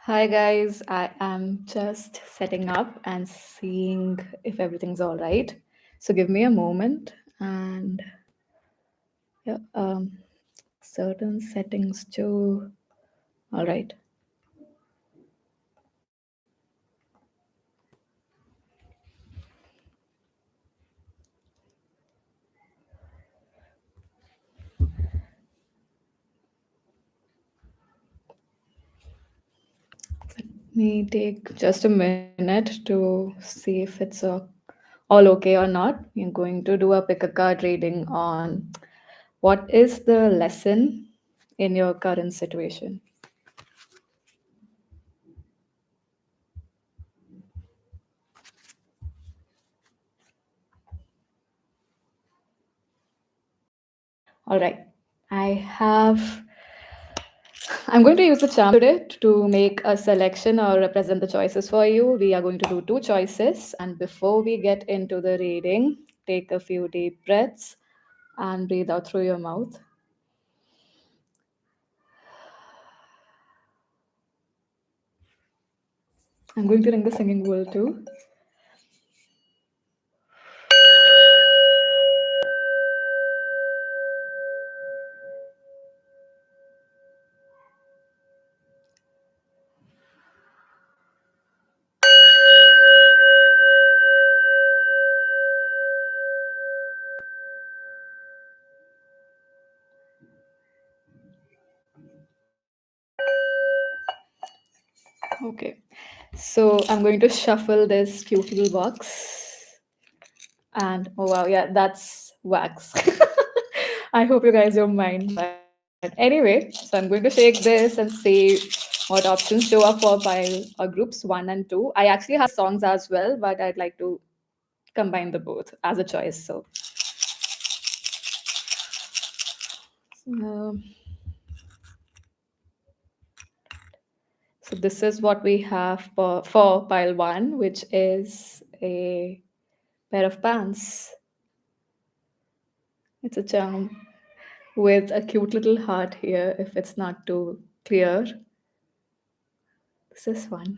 Hi guys, I am just setting up and seeing if everything's all right. So give me a moment and yeah, certain settings too. All right. Me take just a minute to see if it's all okay or not. We're going to do a pick a card reading on what is the lesson in your current situation. All right. I have I'm going to use the charm today to make a selection or represent the choices for you. We are going to do two choices. And before we get into the reading, take a few deep breaths and breathe out through your mouth. I'm going to ring the singing bowl too. Okay. So I'm going to shuffle this cute little box. And oh wow, yeah, that's wax. I hope you guys don't mind. But anyway, so I'm going to shake this and see what options show up for pile or groups one and two. I actually have songs as well, but I'd like to combine the both as a choice. Um, so this is what we have for pile one, which is a pair of pants. It's a charm with a cute little heart here if it's not too clear. This is fun.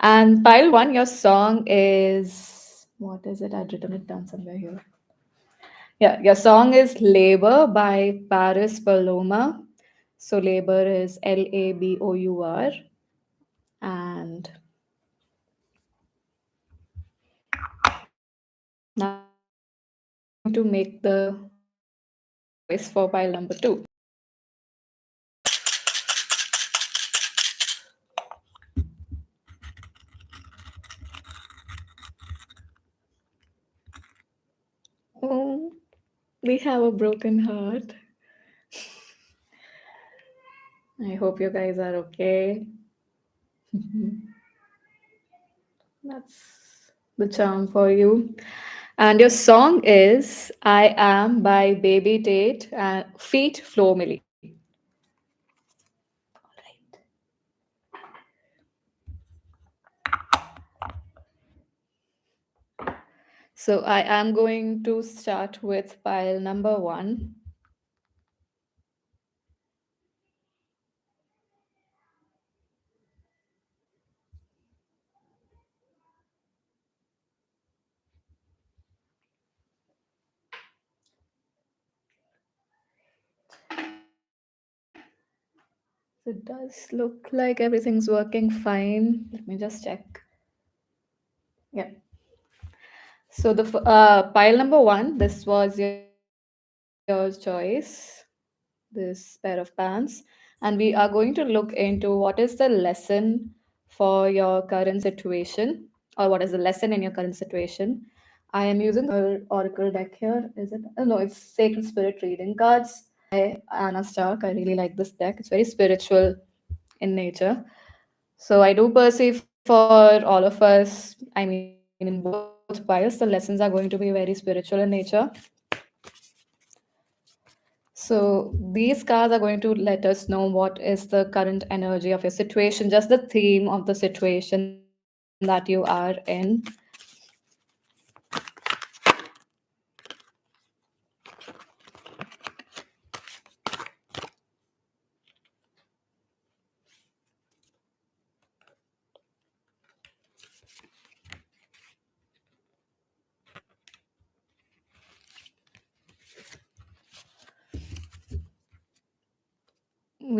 And pile one, your song is what is it? I'd written it down somewhere here. Yeah, your song is Labor by Paris Paloma. So labor is Labour. And now I'm going to make the choice for pile number two. Oh, we have a broken heart. I hope you guys are okay. That's the charm for you. And your song is I Am by Baby Tate and Feet Flow Millie. So I am going to start with pile number one. So it does look like everything's working fine. Let me just check. Yeah. So the pile number one, this was your choice, this pair of pants, and we are going to look into what is the lesson for your current situation, or what is the lesson in your current situation. I am using oracle deck here. Is it? Oh, no, it's Sacred Spirit reading cards by Anna Stark. I really like this deck. It's very spiritual in nature. So I do perceive for all of us, I mean, in both piles, the lessons are going to be very spiritual in nature. So these cards are going to let us know what is the current energy of your situation, just the theme of the situation that you are in.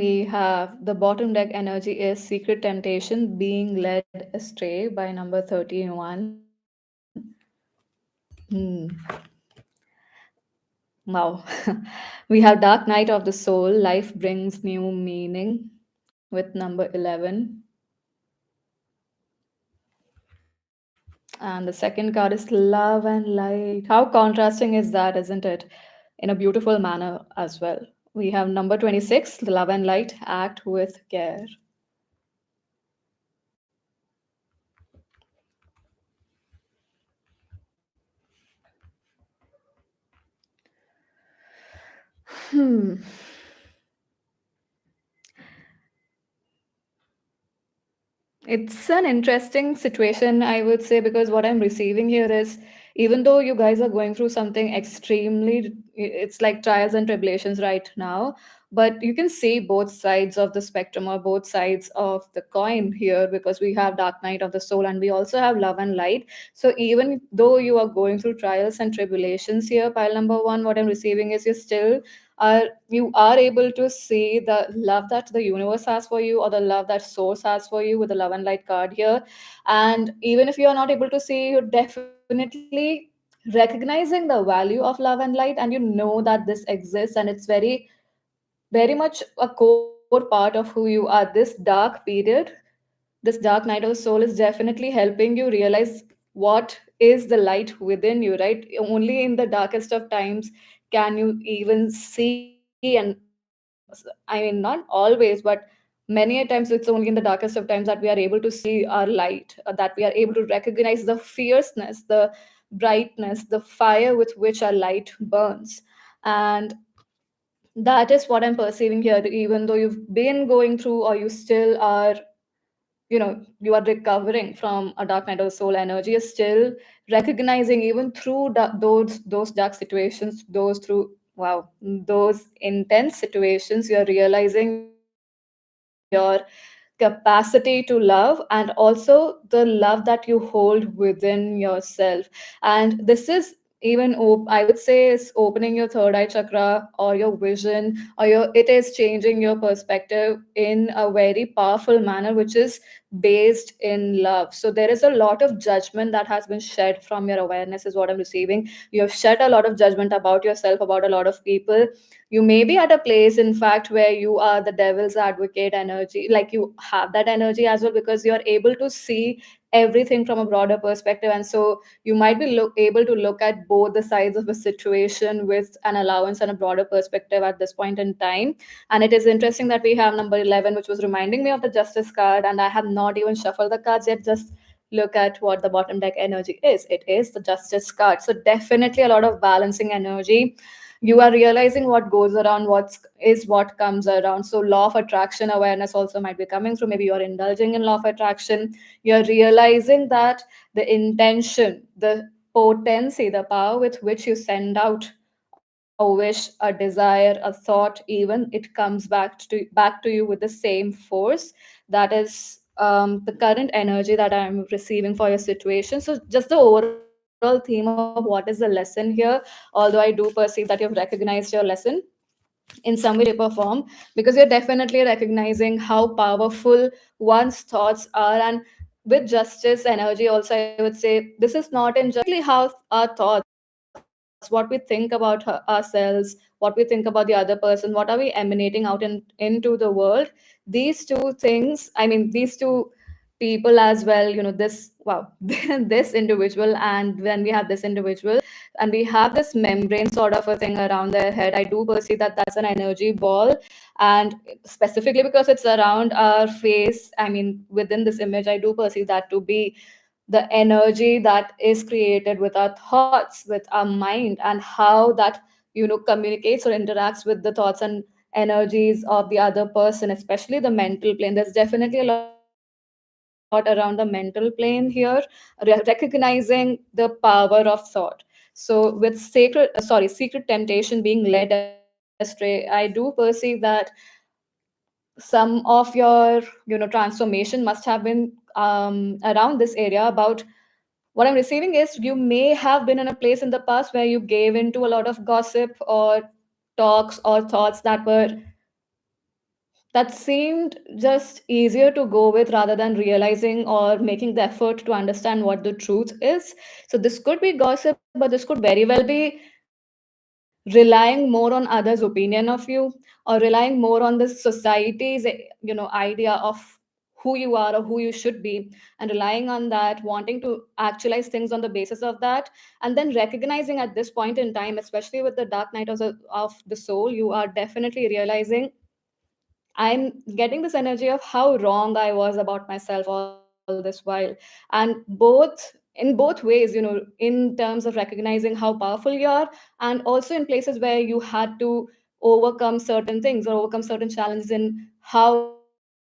we have the bottom deck energy is secret temptation being led astray by number 31. Hmm. Wow. We have dark night of the soul, life brings new meaning with number 11. And the second card is love and light. How contrasting is that, isn't it? In a beautiful manner as well. We have number 26, the love and light, act with care. Hmm. It's an interesting situation, I would say, because what I'm receiving here is even though you guys are going through something extremely, it's like trials and tribulations right now, but you can see both sides of the spectrum or both sides of the coin here because we have dark night of the soul and we also have love and light. So even though you are going through trials and tribulations here, pile number one, what I'm receiving is you are able to see the love that the universe has for you or the love that source has for you with the love and light card here. And even if you're not able to see, you're definitely recognizing the value of love and light, and you know that this exists and it's very much a core part of who you are. This dark period, this dark night of the soul is definitely helping you realize what is the light within you, right? Only in the darkest of times can you even see, and I mean, not always, but many a times it's only in the darkest of times that we are able to see our light, that we are able to recognize the fierceness, the brightness, the fire with which our light burns. And that is what I'm perceiving here, even though you've been going through or you still are, you are recovering from a dark night of the soul energy, is still recognizing even through those dark situations, those through wow, those intense situations, you're realizing your capacity to love and also the love that you hold within yourself. And this is I would say is opening your third eye chakra or your vision, or it is changing your perspective in a very powerful manner, which is based in love. So there is a lot of judgment that has been shed from your awareness is what I'm receiving. You have shed a lot of judgment about yourself, about a lot of people. You may be at a place, in fact, where you are the devil's advocate energy, like you have that energy as well, because you are able to see everything from a broader perspective. And so you might be able to look at both the sides of a situation with an allowance and a broader perspective at this point in time. And it is interesting that we have number 11, which was reminding me of the justice card, and I have not even shuffled the cards yet. Just look at what the bottom deck energy is. It is the justice card. So definitely a lot of balancing energy. You are realizing what goes around, what comes around. So law of attraction awareness also might be coming through. Maybe you're indulging in law of attraction. You're realizing that the intention, the potency, the power with which you send out a wish, a desire, a thought, even it comes back to you with the same force. That is the current energy that I'm receiving for your situation. So just the overall theme of what is the lesson here, although I do perceive that you've recognized your lesson in some way, shape, or form, because you're definitely recognizing how powerful one's thoughts are. And with justice energy also, I would say this is not in just how our thoughts, what we think about ourselves, what we think about the other person, what are we emanating out into the world. These two things, I mean, these two people as well, this wow, this individual, and when we have this individual and we have this membrane sort of a thing around their head, I do perceive that that's an energy ball. And specifically because it's around our face, I mean, within this image, I do perceive that to be the energy that is created with our thoughts, with our mind, and how that communicates or interacts with the thoughts and energies of the other person, especially the mental plane. There's definitely a lot around the mental plane here, recognizing the power of thought. So with secret temptation being led astray, I do perceive that some of your transformation must have been around this area. About what I'm receiving is you may have been in a place in the past where you gave into a lot of gossip or talks or thoughts that were that seemed just easier to go with rather than realizing or making the effort to understand what the truth is. So this could be gossip, but this could very well be relying more on others' opinion of you, or relying more on the society's idea of who you are or who you should be, and relying on that, wanting to actualize things on the basis of that, and then recognizing at this point in time, especially with the dark night of the soul, you are definitely realizing I'm getting this energy of how wrong I was about myself all this while. And in both ways, in terms of recognizing how powerful you are, and also in places where you had to overcome certain things or overcome certain challenges in how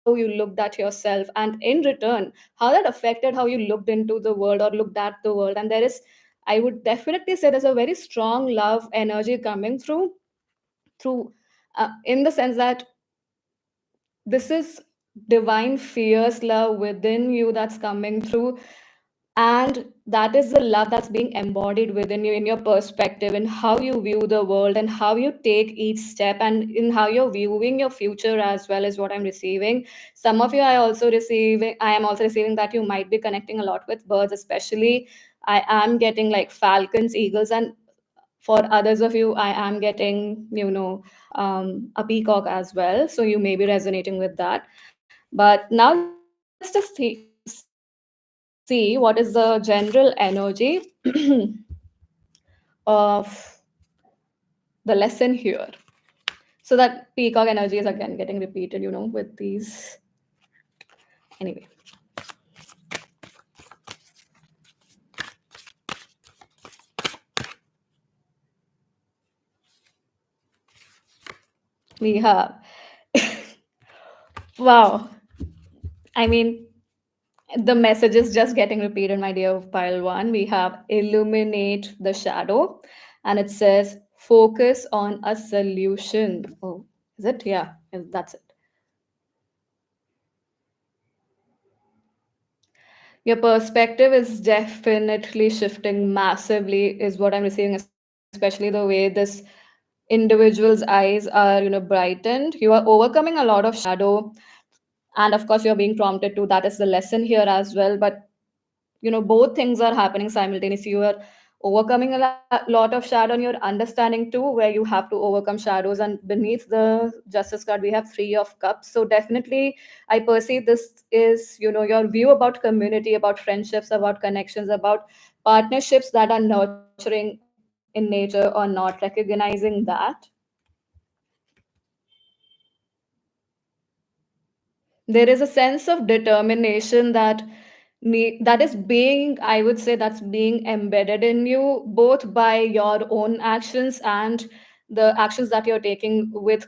you looked at yourself. And in return, how that affected how you looked into the world or looked at the world. And there is, I would definitely say, there's a very strong love energy coming through in the sense that this is divine fierce love within you that's coming through, and that is the love that's being embodied within you, in your perspective, in how you view the world and how you take each step, and in how you're viewing your future as well, is what I'm receiving. Some of you, I am also receiving that you might be connecting a lot with birds, especially I am getting like falcons, eagles, and for others of you, I am getting, a peacock as well. So you may be resonating with that. But now let's just see what is the general energy of the lesson here. So that peacock energy is again getting repeated, with these. Anyway, we have, wow. I mean, the message is just getting repeated, my dear pile one. We have illuminate the shadow, and it says focus on a solution. Oh, is it? Yeah, that's it. Your perspective is definitely shifting massively, is what I'm receiving, especially the way this individual's eyes are, brightened. You are overcoming a lot of shadow, and of course, you're being prompted to. That is the lesson here as well. But both things are happening simultaneously. You are overcoming a lot of shadow, and you're understanding too where you have to overcome shadows. And beneath the justice card, we have three of cups. So definitely I perceive this is, your view about community, about friendships, about connections, about partnerships that are nurturing in nature or not, recognizing that. There is a sense of determination that is being, I would say, that's being embedded in you, both by your own actions and the actions that you're taking with,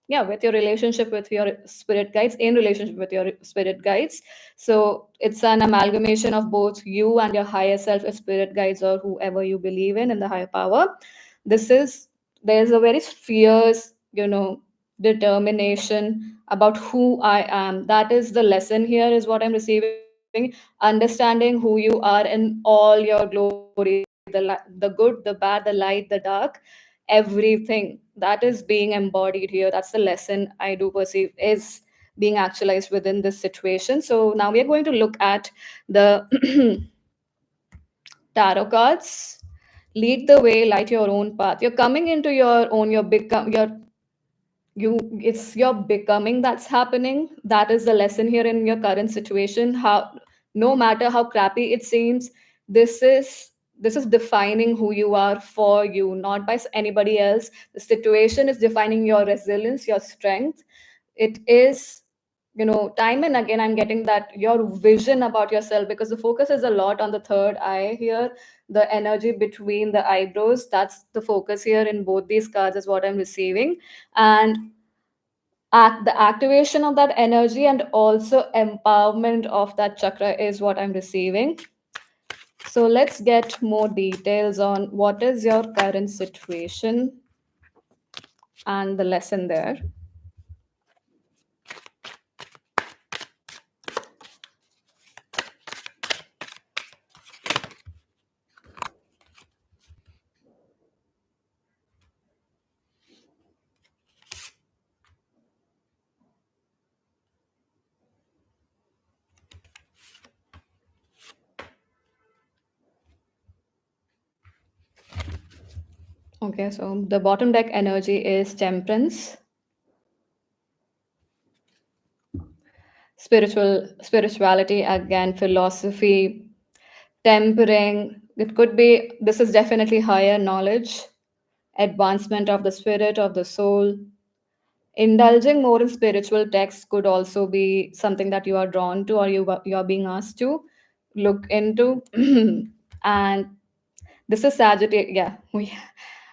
yeah, with your relationship with your spirit guides, in relationship with your spirit guides. So it's an amalgamation of both you and your higher self, spirit guides, or whoever you believe in the higher power. This is There's a very fierce, determination about who I am. That is the lesson here, is what I'm receiving. Understanding who you are in all your glory, the good, the bad, the light, the dark, everything that is being embodied here. That's the lesson I do perceive is being actualized within this situation. So now we are going to look at the tarot cards. Lead the way, light your own path. You're coming into your own, you it's your becoming that's happening. That is the lesson here in your current situation. How, no matter how crappy it seems, this is this is defining who you are for you, not by anybody else. The situation is defining your resilience, your strength. It is, time and again I'm getting that your vision about yourself, because the focus is a lot on the third eye here, the energy between the eyebrows. That's the focus here in both these cards, is what I'm receiving. And the activation of that energy and also empowerment of that chakra is what I'm receiving. So let's get more details on what is your current situation and the lesson there. Okay, so the bottom deck energy is temperance, spirituality, again, philosophy, tempering. It could be, this is definitely higher knowledge, advancement of the spirit, of the soul. Indulging more in spiritual texts could also be something that you are drawn to, or you are being asked to look into. And this is Sagittarius. Yeah,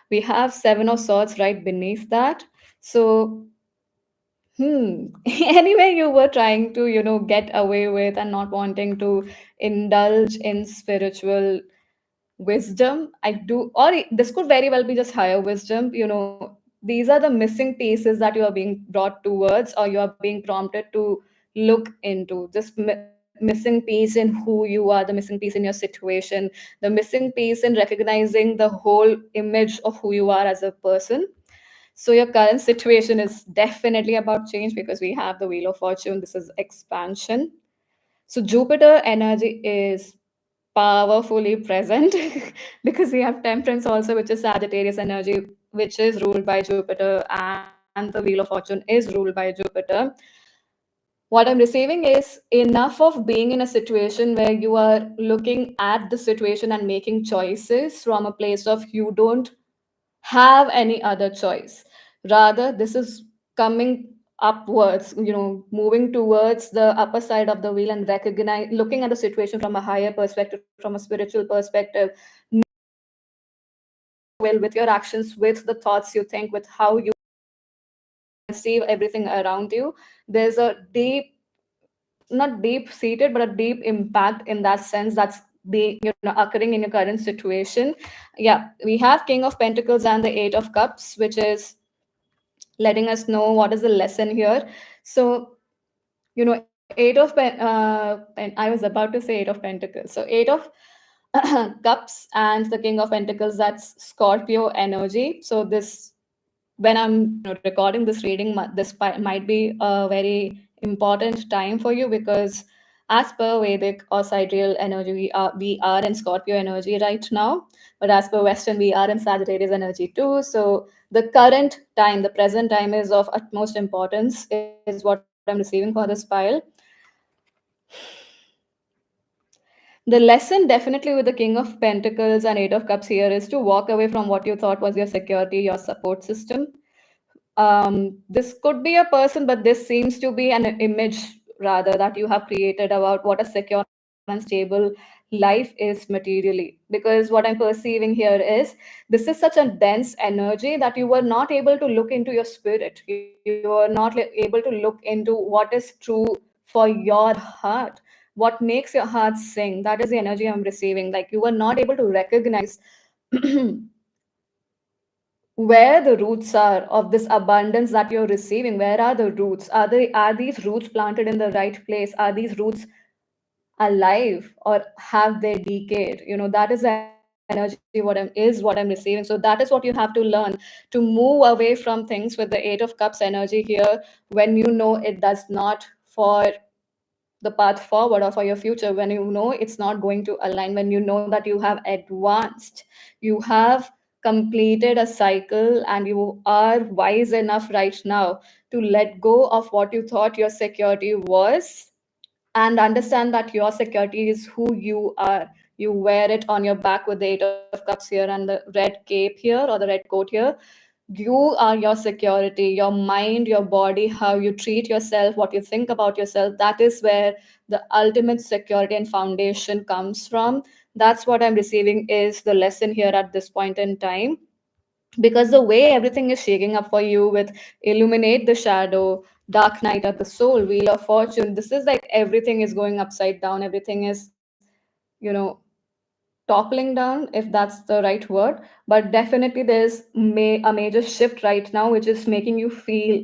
we have Seven of Swords right beneath that. So, anyway, you were trying to, get away with and not wanting to indulge in spiritual wisdom. I do, or this could very well be just higher wisdom. These are the missing pieces that you are being brought towards, or you are being prompted to look into. This missing piece in who you are, the missing piece in your situation, the missing piece in recognizing the whole image of who you are as a person. So your current situation is definitely about change, because we have the Wheel of Fortune. This is expansion. So Jupiter energy is powerfully present because we have Temperance also, which is Sagittarius energy, which is ruled by Jupiter, and the Wheel of Fortune is ruled by Jupiter. What I'm receiving is enough of being in a situation where you are looking at the situation and making choices from a place of you don't have any other choice. Rather, this is coming upwards, moving towards the upper side of the wheel and recognize, looking at the situation from a higher perspective, from a spiritual perspective, will with your actions, with the thoughts you think, with how you perceive everything around you. There's a deep, not deep seated, but a deep impact in that sense that's being, occurring in your current situation. Yeah, we have King of Pentacles and the Eight of Cups, which is letting us know what is the lesson here. So, Eight of I was about to say Eight of Pentacles. So Eight of Cups and the King of Pentacles, that's Scorpio energy. So this, when I'm recording this reading, this might be a very important time for you, because as per Vedic or sidereal energy, we are in Scorpio energy right now, but as per Western, we are in Sagittarius energy too. So the current time, the present time, is of utmost importance, is what I'm receiving for this pile. The lesson definitely with the King of Pentacles and Eight of Cups here is to walk away from what you thought was your security, your support system. This could be a person, but this seems to be an image rather that you have created about what a secure and stable life is materially. Because what I'm perceiving here is, this is such a dense energy that you were not able to look into your spirit. You were not able to look into what is true for your heart, what makes your heart sing. That is the energy I'm receiving. Like, you were not able to recognize where the roots are of this abundance that you're receiving. Where are the roots? Are these roots planted in the right place? Are these roots alive, or have they decayed? That is the energy what I'm receiving. So that is what you have to learn, to move away from things with the Eight of Cups energy here, when you know it does not for the path forward or for your future, when you know it's not going to align, when you know that you have advanced, you have completed a cycle, and you are wise enough right now to let go of what you thought your security was, and understand that your security is who you are. You wear it on your back with the Eight of Cups here and the red cape here, or the red coat here. You are your security, your mind, your body, how you treat yourself, what you think about yourself. That is where the ultimate security and foundation comes from. That's what I'm receiving is the lesson here at this point in time. Because the way everything is shaking up for you with Illuminate the Shadow, Dark Night of the Soul, Wheel of Fortune, this is like everything is going upside down. Everything is, you know, toppling down, if that's the right word. But definitely there's a major shift right now, which is making you feel,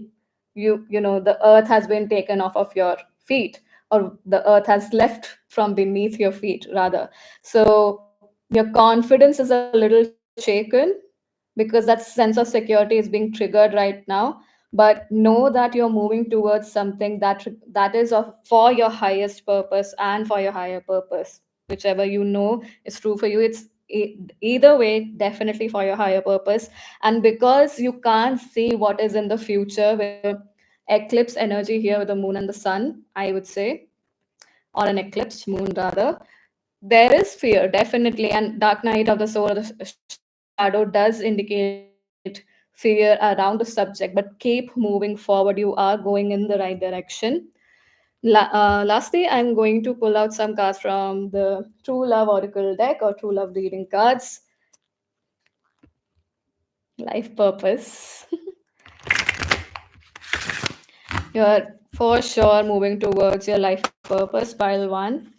the earth has been taken off of your feet, or the earth has left from beneath your feet rather. So your confidence is a little shaken, because that sense of security is being triggered right now. But know that you're moving towards something that is of for your highest purpose and for your higher purpose, whichever you know is true for you. It's either way, definitely for your higher purpose. And because you can't see what is in the future with the eclipse energy here with the moon and the sun, I would say, or an eclipsed moon rather, there is fear, definitely. And dark night of the soul, or the shadow does indicate fear around the subject, but keep moving forward. You are going in the right direction. Lastly, I'm going to pull out some cards from the True Love Oracle deck or True Love reading cards. Life purpose. You're for sure moving towards your life purpose, pile one.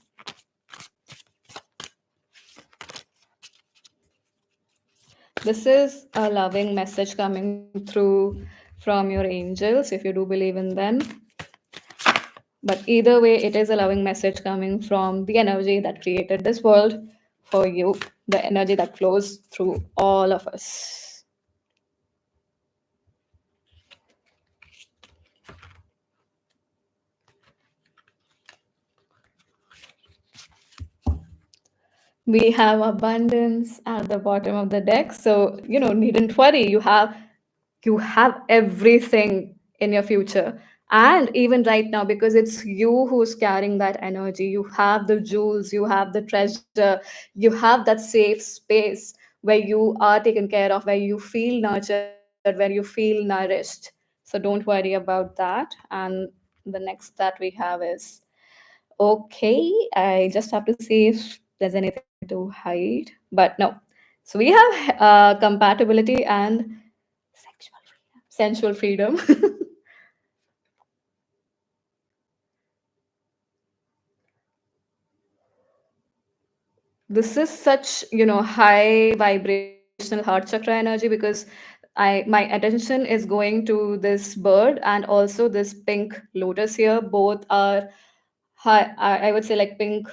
This is a loving message coming through from your angels, if you do believe in them. But either way, it is a loving message coming from the energy that created this world for you, the energy that flows through all of us. We have abundance at the bottom of the deck, so needn't worry. You have everything in your future, and even right now, because it's you who's carrying that energy. You have the jewels, you have the treasure, you have that safe space where you are taken care of, where you feel nurtured, where you feel nourished. So don't worry about that. And the next that we have is, okay, I just have to see if there's anything to hide, but no. So we have compatibility and sexual freedom, sensual freedom. This is such, high vibrational heart chakra energy, because my attention is going to this bird and also this pink lotus here. Both are high, I would say, like pink.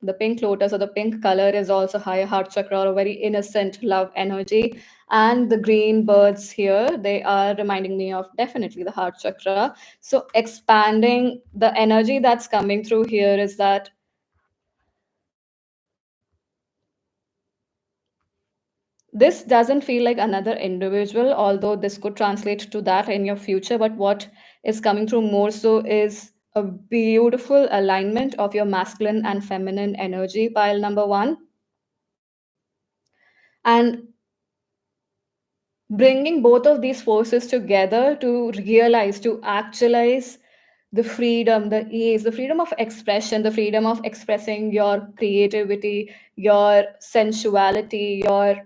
The pink lotus or the pink color is also high heart chakra, or a very innocent love energy. And the green birds here, they are reminding me of definitely the heart chakra. So expanding the energy that's coming through here is that this doesn't feel like another individual, although this could translate to that in your future. But what is coming through more so is a beautiful alignment of your masculine and feminine energy, pile number one. And bringing both of these forces together to realize, to actualize the freedom, the ease, the freedom of expression, the freedom of expressing your creativity, your sensuality, your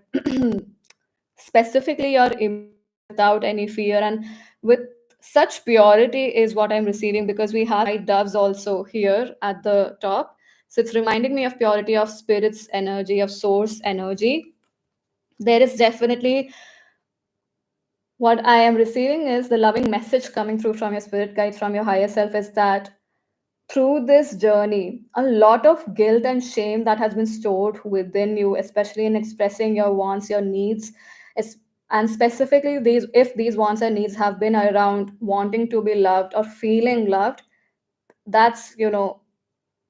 specifically your emotions without any fear and with such purity is what I'm receiving, because we have white doves also here at the top. So it's reminding me of purity, of spirit's energy, of source energy. There is definitely, what I am receiving is the loving message coming through from your spirit guides, from your higher self, is that through this journey, a lot of guilt and shame that has been stored within you, especially in expressing your wants, your needs, es- and specifically these, if these wants and needs have been around wanting to be loved or feeling loved, that's,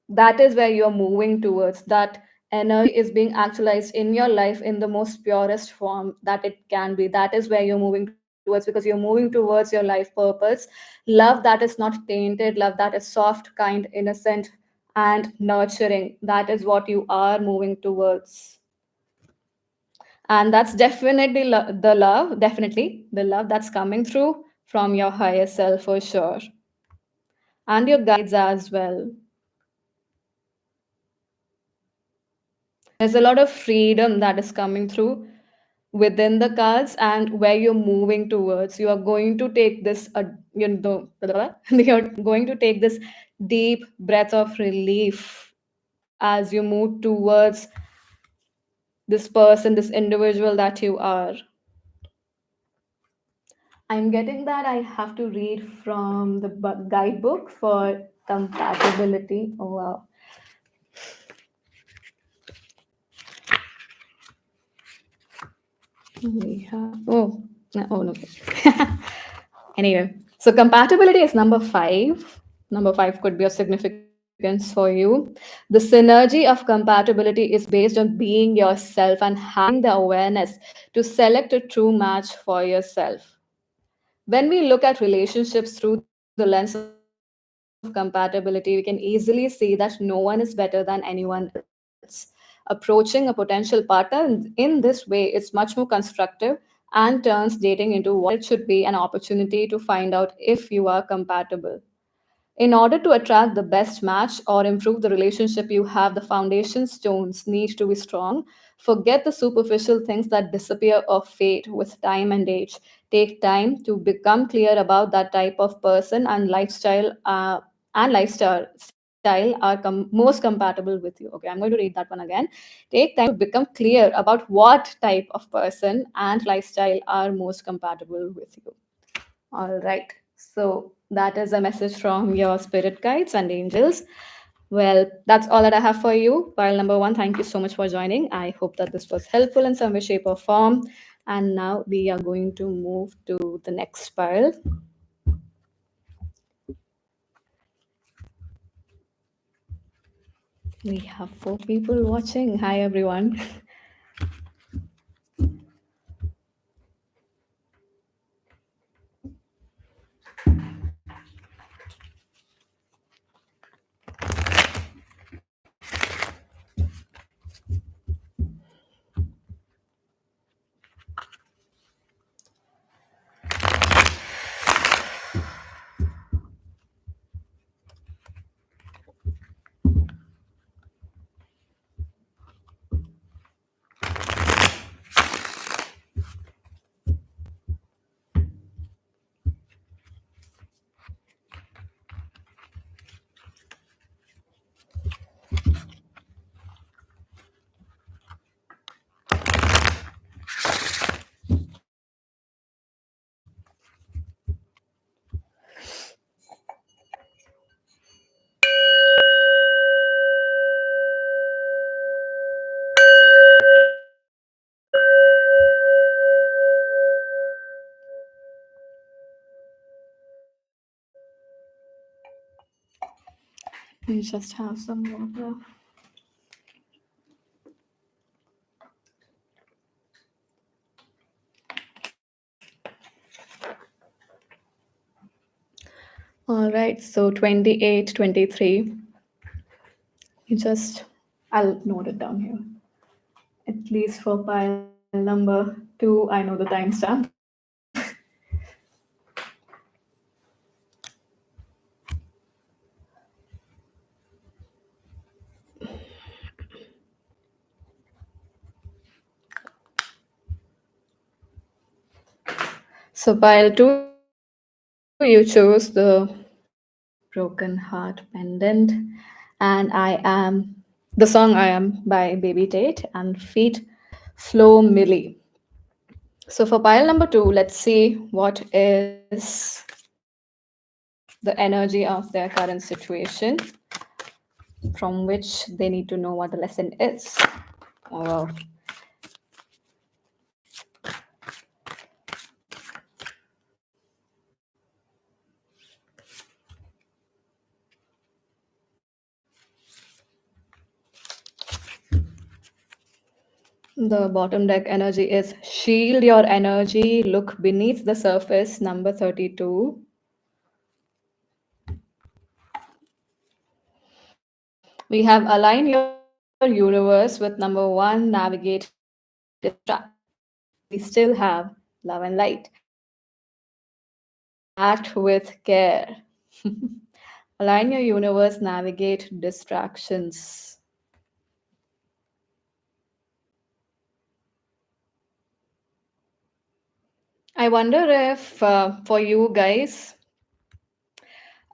that is where you're moving towards. That energy is being actualized in your life in the most purest form that it can be. That is where you're moving towards, because you're moving towards your life purpose. Love that is not tainted, love that is soft, kind, innocent, and nurturing. That is what you are moving towards. And that's definitely the love, definitely the love that's coming through from your higher self for sure, and your guides as well. There's a lot of freedom that is coming through within the cards, and where you're moving towards. You are going to take this, you're going to take this deep breath of relief as you move towards this person, this individual that you are. I'm getting that I have to read from the guidebook for compatibility. Oh, wow. We have, oh no. Anyway, so compatibility is number five. Number five could be of significance for you. significance for you. The synergy of compatibility is based on being yourself and having the awareness to select a true match for yourself. When we look at relationships through the lens of compatibility, we can easily see that no one is better than anyone else. Approaching a potential partner in this way is much more constructive and turns dating into what it should be, an opportunity to find out if you are compatible. In order to attract the best match or improve the relationship you have, the foundation stones need to be strong. Forget the superficial things that disappear or fade with time and age. Take time to become clear about that type of person and lifestyle are most compatible with you. Okay, I'm going to read that one again. Take time to become clear about what type of person and lifestyle are most compatible with you. All right. So that is a message from your spirit guides and angels. Well, that's all that I have for you. Pile number one, thank you so much for joining. I hope that this was helpful in some way, shape, or form. And now we are going to move to the next pile. We have four people watching. Hi, everyone. We just have some water. All right, so 28, 23. You just, I'll note it down here. At least for pile number two, I know the timestamp. So pile two, you chose the Broken Heart Pendant, and the song I Am by Baby Tate and Feet Flow Millie. So for pile number two, let's see what is the energy of their current situation from which they need to know what the lesson is. Oh, wow. The bottom deck energy is shield your energy, look beneath the surface, number 32. We have align your universe with number one, navigate distraction. We still have love and light. Act with care. Align your universe, navigate distractions. I wonder if for you guys,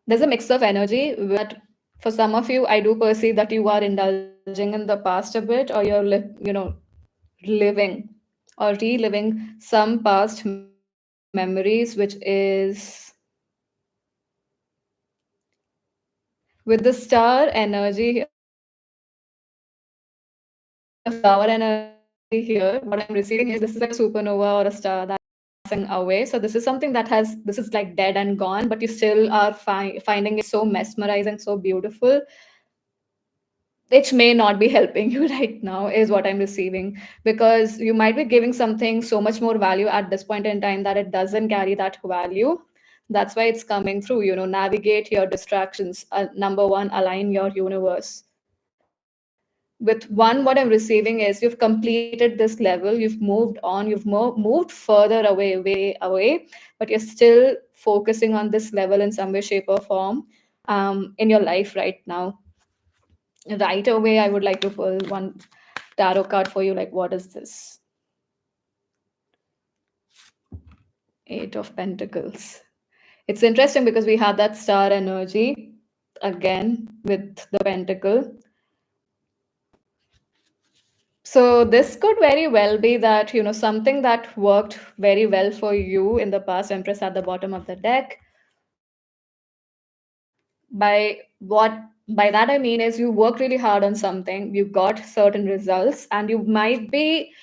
there's a mix of energy, but for some of you, I do perceive that you are indulging in the past a bit, or you're, living or reliving some past memories, which is with the star energy here. The flower energy here, what I'm receiving is this is like a supernova or a star that passing away. So this is something that has, this is like dead and gone, but you still are finding it so mesmerizing, so beautiful. which may not be helping you right now, is what I'm receiving, because you might be giving something so much more value at this point in time that it doesn't carry that value. That's why it's coming through, navigate your distractions. Number one, align your universe. With one, what I'm receiving is you've completed this level, you've moved on, you've moved further away, way away, but you're still focusing on this level in some way, shape, or form in your life right now. Right away, I would like to pull one tarot card for you. Like, what is this? Eight of Pentacles. It's interesting because we had that star energy again with the pentacle. So this could very well be that, something that worked very well for you in the past, Empress at the bottom of the deck. By that I mean is you worked really hard on something, you got certain results, and you might be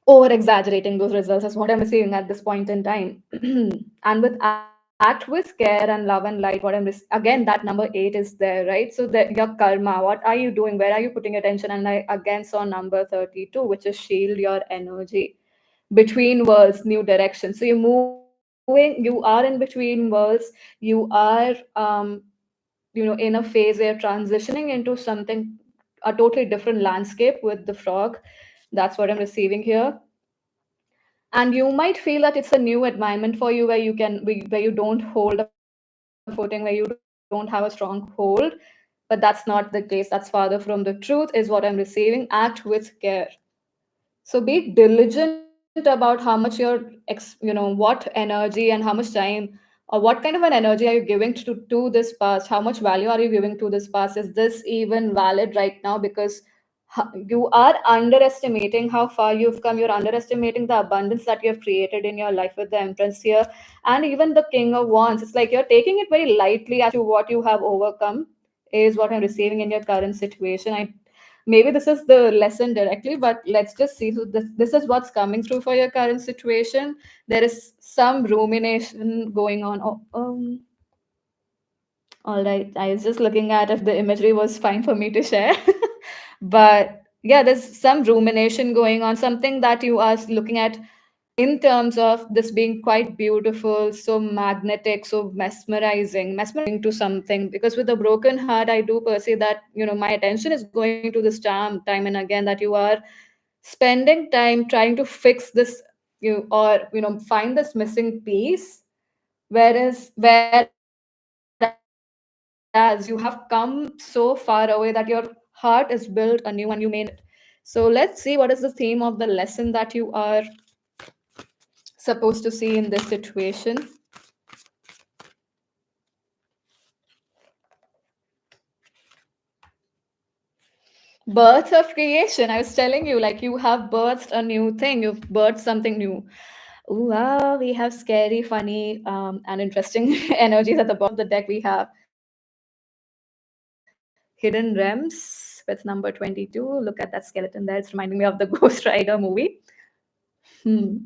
over exaggerating those results, is what I'm receiving at this point in time. And with act with care and love and light, what again, that number 8 is there, right? So your karma, what are you doing, where are you putting attention? And I again saw number 32, which is shield your energy. Between worlds, new direction. So you are in between worlds. You are in a phase where you're transitioning into something, a totally different landscape with the frog. That's what I'm receiving here. And you might feel that it's a new environment for you, where you don't hold a footing, where you don't have a strong hold. But that's not the case. That's farther from the truth, is what I'm receiving. Act with care. So be diligent about how much what energy and how much time, or what kind of an energy are you giving to this past? How much value are you giving to this past? Is this even valid right now? Because you are underestimating how far you've come. You're underestimating the abundance that you have created in your life with the Empress here, and even the King of Wands. It's like you're taking it very lightly as to what you have overcome, is what I'm receiving in your current situation. Maybe this is the lesson directly, but let's just see. So this is what's coming through for your current situation. There is some rumination going on. All right, I was just looking at if the imagery was fine for me to share. But yeah, there's some rumination going on, something that you are looking at in terms of this being quite beautiful, so magnetic, so mesmerizing to something. Because with a broken heart, I do perceive that, my attention is going to this charm time and again, that you are spending time trying to fix this, find this missing piece. Whereas you have come so far away that your heart is built anew and you may not know it. So let's see what is the theme of the lesson that you are supposed to see in this situation. Birth of creation. I was telling you, like, you have birthed a new thing, you've birthed something new. Ooh, we have scary, funny, and interesting energies at the bottom of the deck. We have hidden realms with number 22. Look at that skeleton there. It's reminding me of the Ghost Rider movie. Hmm.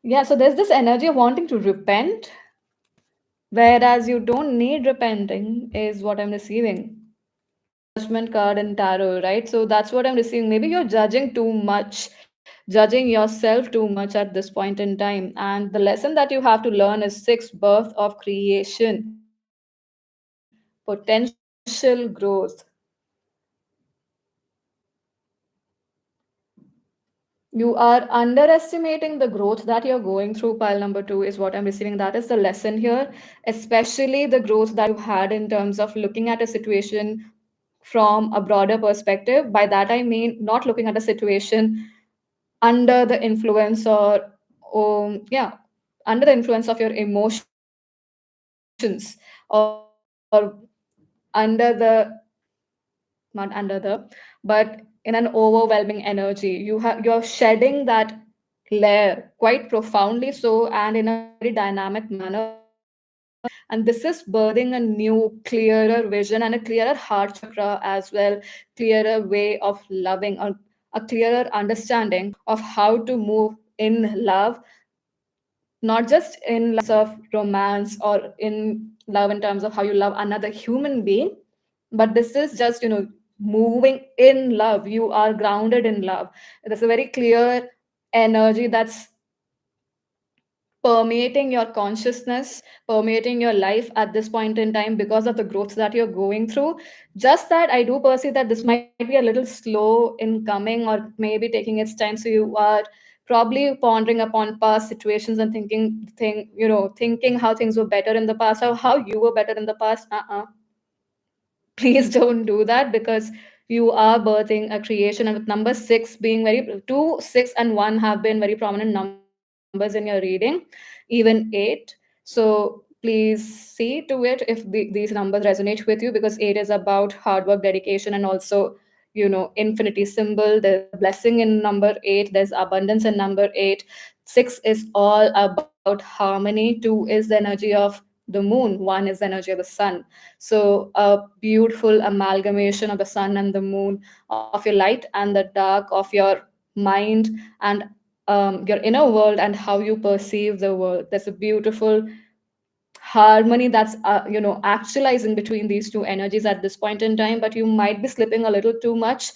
Yeah, so there's this energy of wanting to repent, whereas you don't need repenting, is what I'm receiving. Judgment card in tarot, right? So that's what I'm receiving. Maybe you're judging too much, judging yourself too much at this point in time. And the lesson that you have to learn is sixth birth of creation, potential growth. You are underestimating the growth that you're going through. Pile number 2 is what I'm receiving. That is the lesson here, especially the growth that you had in terms of looking at a situation from a broader perspective. By that, I mean not looking at a situation under the influence, yeah, under the influence of your emotions, or under the, not under the, but in an overwhelming energy. You're shedding that layer quite profoundly, so, and in a very dynamic manner. And this is birthing a new, clearer vision and a clearer heart chakra as well, clearer way of loving, or a clearer understanding of how to move in love, not just in love of romance, or in love in terms of how you love another human being, But this is just, moving in love. You are grounded in love. There's a very clear energy that's permeating your consciousness, permeating your life at this point in time because of the growth that you're going through. Just that I do perceive that this might be a little slow in coming, or maybe taking its time. So you are probably pondering upon past situations and thinking how things were better in the past, how you were better in the past. Please don't do that, because you are birthing a creation. And with number 6 being very 2, 6 and 1 have been very prominent numbers in your reading, even 8. So please see to it if these numbers resonate with you, because 8 is about hard work, dedication, and also, infinity symbol. There's blessing in number 8, there's abundance in number 8. 6 is all about harmony. 2 is the energy of the moon. 1 is the energy of the sun. So, a beautiful amalgamation of the sun and the moon, of your light and the dark, of your mind and your inner world, and how you perceive the world. There's a beautiful harmony that's, actualizing between these two energies at this point in time, but you might be slipping a little too much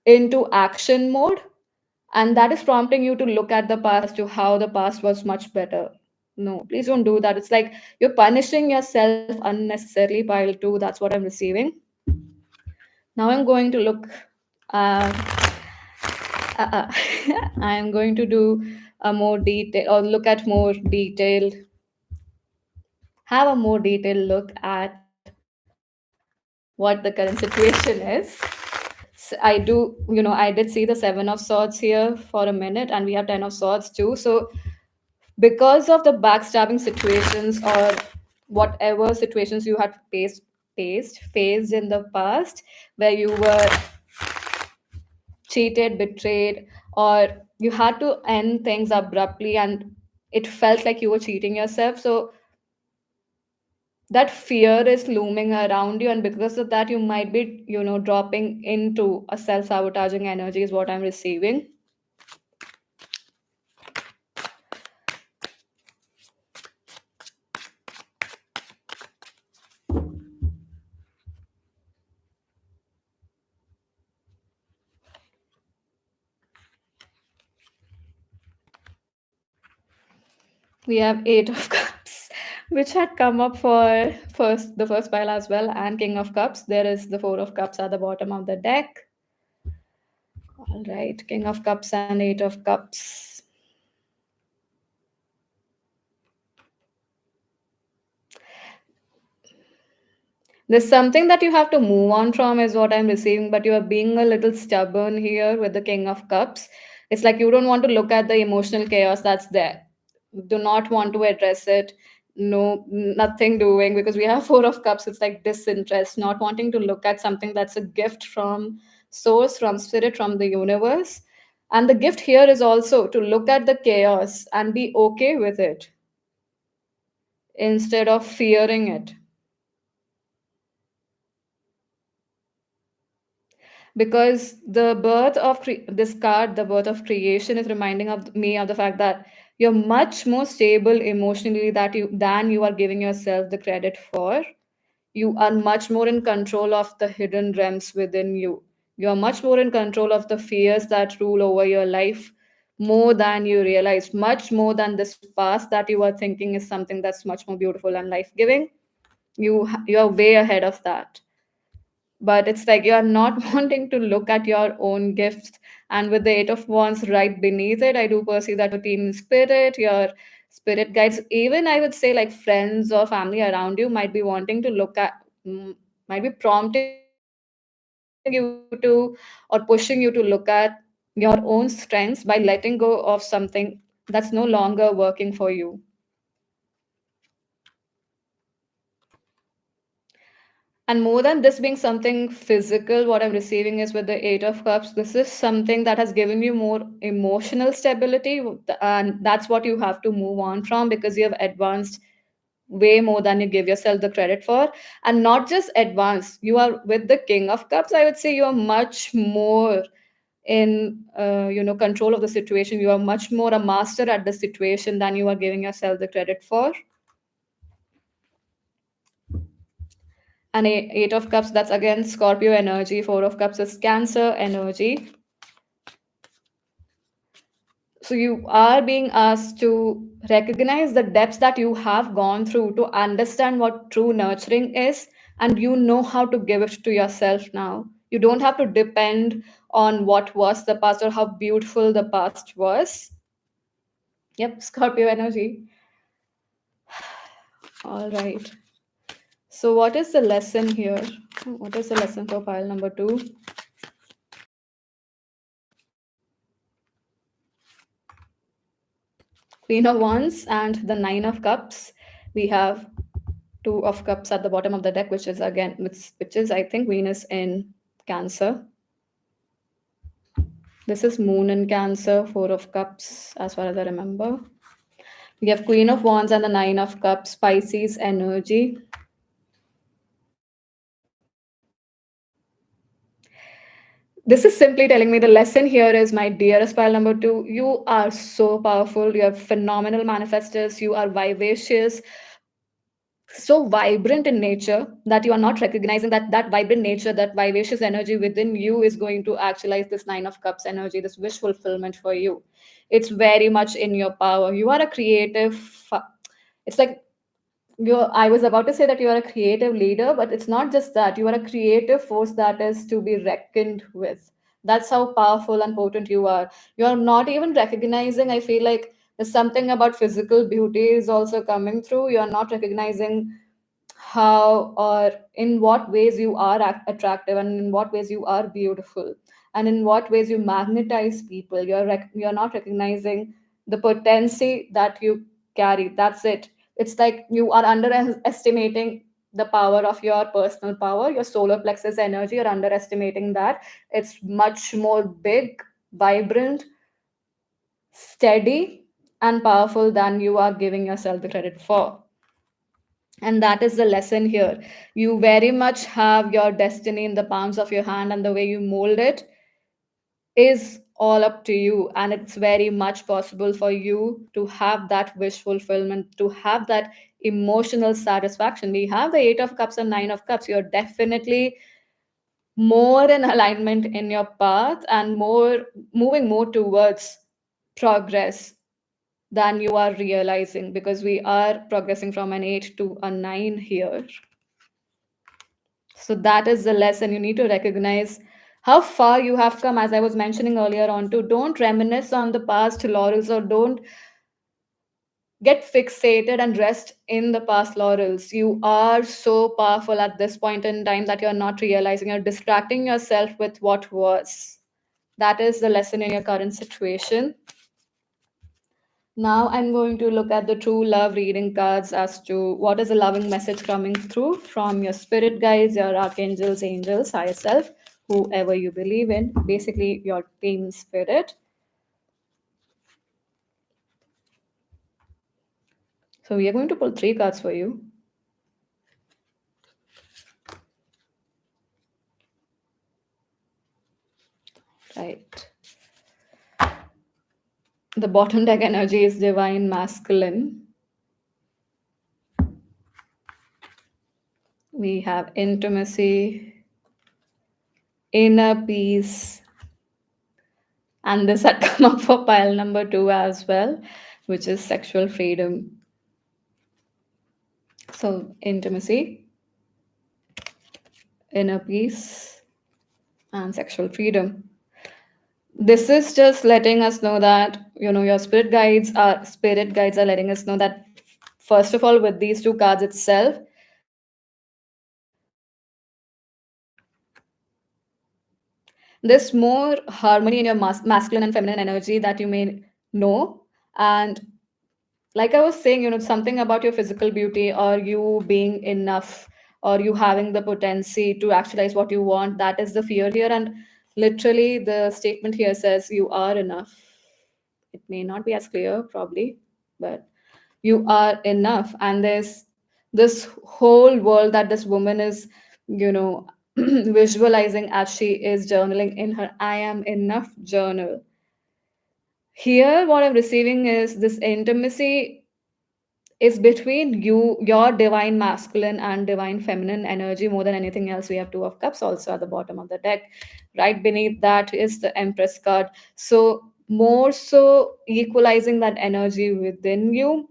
into action mode, and that is prompting you to look at the past as to how the past was much better. No, please don't do that. It's like you're punishing yourself unnecessarily. Pile 2, that's what I'm receiving. Now I'm going to look, uh, I'm going to do a more detail, or look at more detailed, have a more detailed look at what the current situation is. I do, I did see the 7 of Swords here for a minute, and we have 10 of Swords too. So because of the backstabbing situations, or whatever situations you had faced in the past, where you were cheated, betrayed, or you had to end things abruptly, and it felt like you were cheating yourself. So that fear is looming around you, and because of that, you might be, dropping into a self-sabotaging energy, is what I'm receiving. We have 8 of Cups, which had come up for the first pile as well, and King of Cups. There is the 4 of Cups at the bottom of the deck. All right, King of Cups and 8 of Cups. There's something that you have to move on from, is what I'm receiving, but you are being a little stubborn here with the King of Cups. It's like you don't want to look at the emotional chaos that's there. Do not want to address it. No, nothing doing, because we have 4 of Cups. It's like disinterest, not wanting to look at something that's a gift from source, from spirit, from the universe. And the gift here is also to look at the chaos and be okay with it instead of fearing it. Because the birth of this card, the birth of creation, is reminding of me of the fact that you're much more stable emotionally than you are giving yourself the credit for. You are much more in control of the hidden realms within you. You are much more in control of the fears that rule over your life, more than you realize, much more than this past that you are thinking is something that's much more beautiful and life giving. You are way ahead of that, but it's like you are not wanting to look at your own gifts. And with the 8 of Wands right beneath it, I do perceive that your team spirit, your spirit guides, even I would say like friends or family around you, might be wanting to look at, might be prompting you to, or pushing you to look at your own strengths by letting go of something that's no longer working for you. And more than this being something physical, what I'm receiving is with the 8 of Cups, this is something that has given you more emotional stability. And that's what you have to move on from, because you have advanced way more than you give yourself the credit for. And not just advanced, you are with the King of Cups. I would say you are much more in, control of the situation. You are much more a master at the situation than you are giving yourself the credit for. And Eight of Cups, that's again Scorpio energy. Four of Cups is Cancer energy. So you are being asked to recognize the depths that you have gone through to understand what true nurturing is, and you know how to give it to yourself now. You don't have to depend on what was the past or how beautiful the past was. Yep, Scorpio energy. All right. So, what is the lesson here? What is the lesson for pile number two? Queen of Wands and the Nine of Cups. We have Two of Cups at the bottom of the deck, which is again, which is I think Venus in Cancer. This is Moon in Cancer, Four of Cups, as far as I remember. We have Queen of Wands and the Nine of Cups, Pisces energy. This is simply telling me the lesson here is, my dearest pile number two, you are so powerful. You are phenomenal manifestors. You are vivacious, so vibrant in nature that you are not recognizing that that vibrant nature, that vivacious energy within you is going to actualize this Nine of Cups energy, this wish fulfillment for you. It's very much in your power. You are a creative. It's like you're, I was about to say that you are a creative leader, but it's not just that. You are a creative force that is to be reckoned with. That's how powerful and potent you are. You're not even recognizing, I feel like there's something about physical beauty is also coming through. You're not recognizing how or in what ways you are attractive, and in what ways you are beautiful, and in what ways you magnetize people. You're not recognizing the potency that you carry. That's it. It's like you are underestimating the power of your personal power, your solar plexus energy. You're underestimating that. It's much more big, vibrant, steady, and powerful than you are giving yourself the credit for. And that is the lesson here. You very much have your destiny in the palms of your hand, and the way you mold it is all up to you. And it's very much possible for you to have that wish fulfillment, to have that emotional satisfaction. We have the Eight of Cups and Nine of Cups. You're definitely more in alignment in your path, and more moving more towards progress than you are realizing, because we are progressing from an 8 to a 9 here. So that is the lesson. You need to recognize how far you have come, as I was mentioning earlier on. To don't reminisce on the past laurels, or don't get fixated and rest in the past laurels. You are so powerful at this point in time that you're not realizing. You're distracting yourself with what was. That is the lesson in your current situation. Now I'm going to look at the true love reading cards as to what is the loving message coming through from your spirit guides, your archangels, angels, higher self, whoever you believe in, basically your team spirit. So we are going to pull three cards for you. Right. The bottom deck energy is divine masculine. We have intimacy, inner peace, and this had come up for pile number two as well, which is sexual freedom. So, intimacy, inner peace, and sexual freedom. This is just letting us know that, your spirit guides are letting us know that, first of all, with these two cards itself, there's more harmony in your masculine and feminine energy that you may know. And like I was saying, something about your physical beauty, or you being enough, or you having the potency to actualize what you want, that is the fear here. And literally, the statement here says you are enough. It may not be as clear, probably, but you are enough. And there's this whole world that this woman is, visualizing as she is journaling in her I am enough journal. Here, what I'm receiving is this intimacy is between you, your divine masculine and divine feminine energy. More than anything else, we have two of cups also at the bottom of the deck. Right beneath that is the empress card. So more so equalizing that energy within you.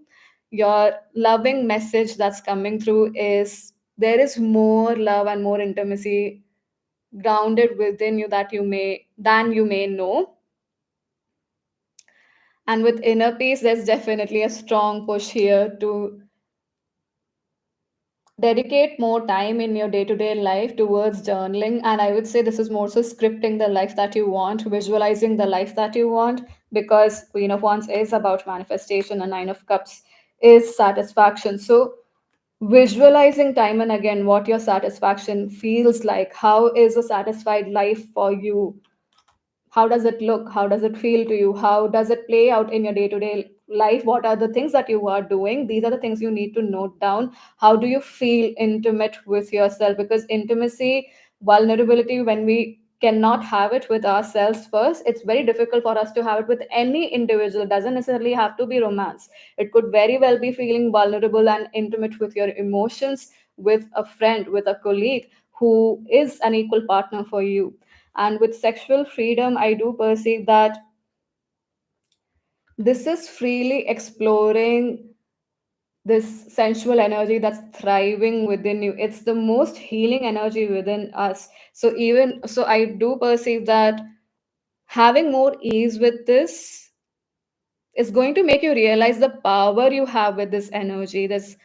Your loving message that's coming through is there is more love and more intimacy grounded within you that you may know. And with inner peace, there's definitely a strong push here to dedicate more time in your day-to-day life towards journaling. And I would say this is more so scripting the life that you want, visualizing the life that you want, because Queen of Wands is about manifestation and Nine of Cups is satisfaction. So visualizing time and again what your satisfaction feels like, how is a satisfied life for you, how does it look, how does it feel to you, how does it play out in your day to day life, what are the things that you are doing, these are the things you need to note down. How do you feel intimate with yourself? Because intimacy, vulnerability, when we cannot have it with ourselves first, it's very difficult for us to have it with any individual. It doesn't necessarily have to be romance. It could very well be feeling vulnerable and intimate with your emotions, with a friend, with a colleague who is an equal partner for you. And with sexual freedom, I do perceive that this is freely exploring this sensual energy that's thriving within you. It's the most healing energy within us. So, even so, I do perceive that having more ease with this is going to make you realize the power you have with this energy, this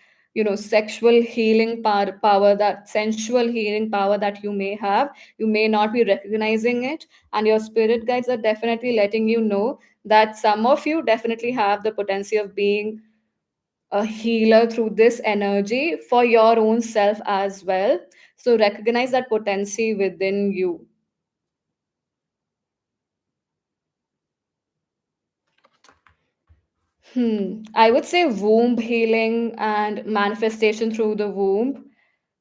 sexual healing power, that sensual healing power that you may have. You may not be recognizing it, and your spirit guides are definitely letting you know that some of you definitely have the potential of being a healer through this energy for your own self as well. So recognize that potency within you. I would say womb healing and manifestation through the womb.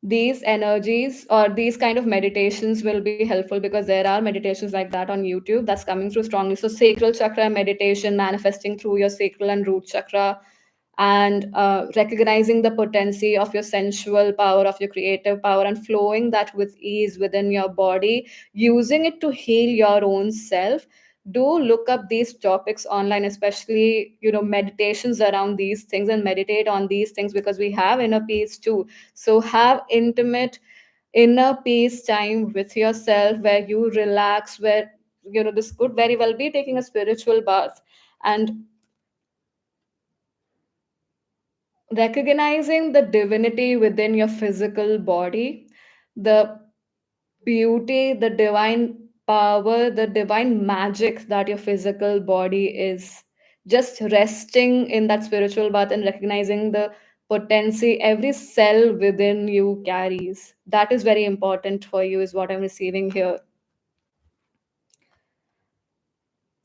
These energies or these kind of meditations will be helpful because there are meditations like that on YouTube that's coming through strongly. So, sacral chakra meditation, manifesting through your sacral and root chakra, and recognizing the potency of your sensual power, of your creative power, and flowing that with ease within your body, using it to heal your own self. Do look up these topics online, especially meditations around these things, and meditate on these things, because we have inner peace too. So have intimate inner peace time with yourself, where you relax, where this could very well be taking a spiritual bath, and recognizing the divinity within your physical body, the beauty, the divine power, the divine magic that your physical body is. Just resting in that spiritual bath and recognizing the potency every cell within you carries. That is very important for you, is what I'm receiving here.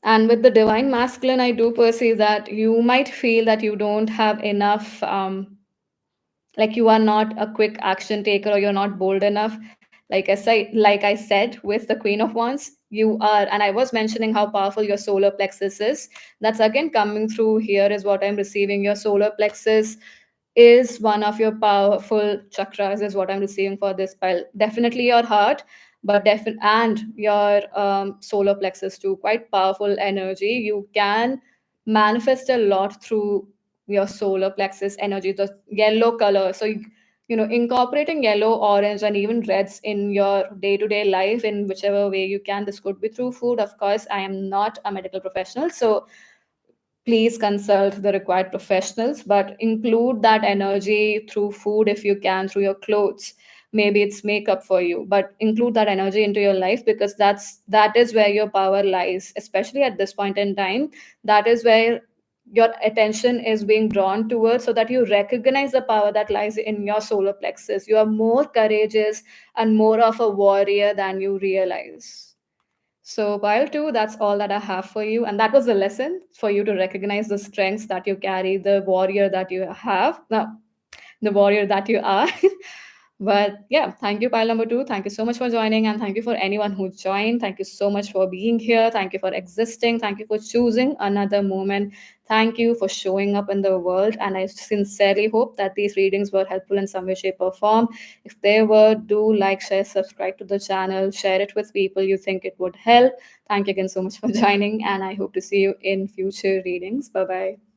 And with the divine masculine, I do perceive that you might feel that you don't have enough. Like you are not a quick action taker, or you're not bold enough. Like I said, with the Queen of Wands, you are. And I was mentioning how powerful your solar plexus is. That's again coming through here, is what I'm receiving. Your solar plexus is one of your powerful chakras, is what I'm receiving for this pile. Definitely your heart, but and your solar plexus too, quite powerful energy. You can manifest a lot through your solar plexus energy, the yellow color. So incorporating yellow, orange, and even reds in your day-to-day life in whichever way you can. This could be through food, of course. I am not a medical professional, so please consult the required professionals, but include that energy through food if you can, through your clothes. Maybe it's makeup for you, but include that energy into your life, because that is where your power lies, especially at this point in time. That is where your attention is being drawn towards, so that you recognize the power that lies in your solar plexus. You are more courageous and more of a warrior than you realize. So, pile two, that's all that I have for you. And that was the lesson for you to recognize the strengths that you carry, the warrior that you have, no, the warrior that you are. But yeah, thank you, pile number two. Thank you so much for joining, and thank you for anyone who joined. Thank you so much for being here. Thank you for existing. Thank you for choosing another moment. Thank you for showing up in the world. And I sincerely hope that these readings were helpful in some way, shape, or form. If they were, do like, share, subscribe to the channel, share it with people you think it would help. Thank you again so much for joining, and I hope to see you in future readings. Bye bye.